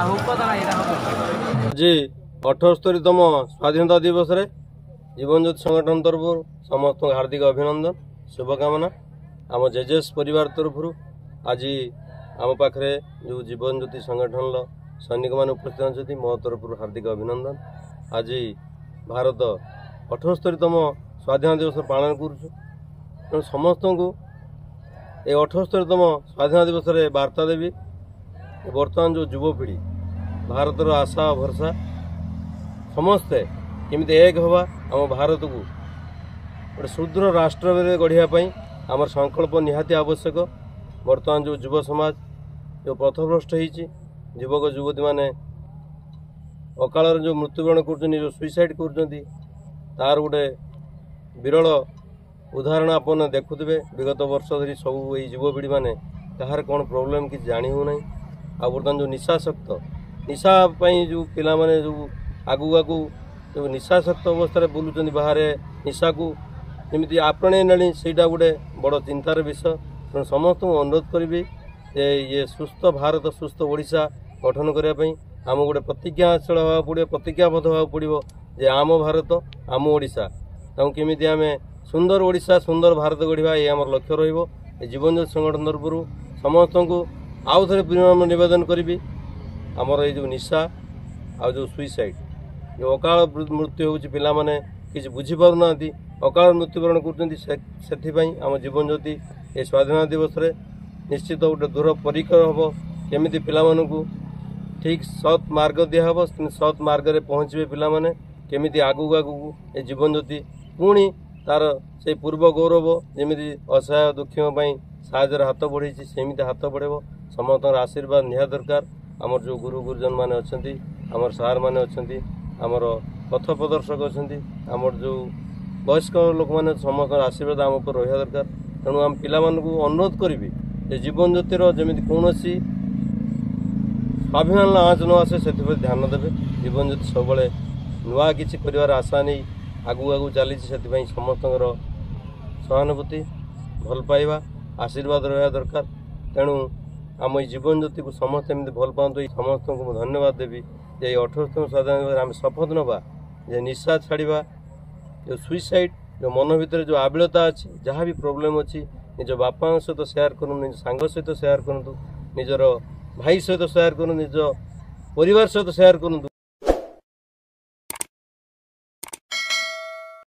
आज 78तम स्वाधीनता दिवस रे जीवन ज्योति संगठन तरफ समस्त हार्दिक अभिनंदन शुभकामना। आम जेजेएस परिवार तरफ आज आम पाखे जो जीवन ज्योति संगठन सैनिक मान उपस्थित अच्छा मो तरफ हार्दिक अभिनंदन। आज भारत 78तम स्वाधीनता दिवस पालन कर समस्त को ये 78तम स्वाधीनता दिवस वार्ता देवी बर्तमान जो युवपीढ़ी भारतर आशा भरसा समस्ते केमिति एक हवा आम भारत को गोटे सुदृढ़ राष्ट्र गढ़ापी आम संकल्प निहाती आवश्यक। बर्तमान जो युव समाज जो पथभ्रष्ट होती युवक युवती मैंने अकाल जो मृत्युवरण कर सुइसाइड कर गोटे विरल उदाहरण आपन देखुवे। विगत वर्ष धरी सब युवपीढ़ी मैंने कहार कौन प्रोब्लेम कि जानी हो नहीं। आ बर्तमान जो निशाशक्त निशापाई जो पिला माने जो आगू आगू जो निशाशक्त अवस्था बुलूँ बाहर निशा को जमी आपणे ना ସେଇଟା गोटे बड़ चिंतार विषय। तेणु समस्त अनुरोध करी ये सुस्थ भारत सुस्थ ओडिशा गठन करने आम गोटे प्रतिज्ञाशील होगा पड़ो प्रतिज्ञाबद्ध होगा पड़ो जे आम भारत आम ओडिशा ताकि केमिति आम सुंदर ओडिशा सुंदर भारत गढ़ा ये आम लक्ष्य रही। जीवन ज्योति संगठन तरफ समस्त को आउ थे विनम्र निवेदन करी आमर ये जो निशा आ जो सुइसाइड जो अकाल मृत्यु होची पिला माने किसी बुझीपार ना अकाल मृत्युवरण कर आम जीवन ज्योति ये स्वाधीनता दिवस रे निश्चित गोटे दूर परिकर हम केमिति पिला मानकु ठीक सत् मार्ग दिहब सत् मार्ग रे पहुँचे पिला माने केमिति आगू आगू ये जीवन ज्योति पुणी तार से पूर्व गौरव जमी असहाय दुखी साहय हाथ बढ़ी सेमती हाथ बढ़ेब। समस्त आशीर्वाद निहा दरकार। आमर जो गुरु गुरुजन माने अच्छी आमर सार माने अच्छी आमर पथ प्रदर्शक अच्छी आमर जो वयस्क लोक मैंने समस्त आशीर्वाद आम उपर रहा दरकार। तेणु आम पिला अनुरोध करी जीवन ज्योतिर जमी कौन स्वाभिमान आँच न आसे से ध्यान देवे। जीवन ज्योति सब नुआ किसी कर आशा नहीं आगू आगू चली समस्त सहानुभूति भल पाइबा आशीर्वाद रहा दरकार। तेणु आम जीवन ज्योति को समस्त एमती भल पाते समस्त को धन्यवाद देवी। जे 78तम स्वाधीनता आम शपथ नवा जे निशा छाड़ा जो सुइसाइड जो मन भितर जो आबिलता अच्छी जहाँ भी प्रोब्लेम अच्छी निज बापा सहित सेयार करूँ निज सांग सहित सेयार करूँ निजर भाई सहित सेयार करूँ निज परिवार सहित सेयार करूँ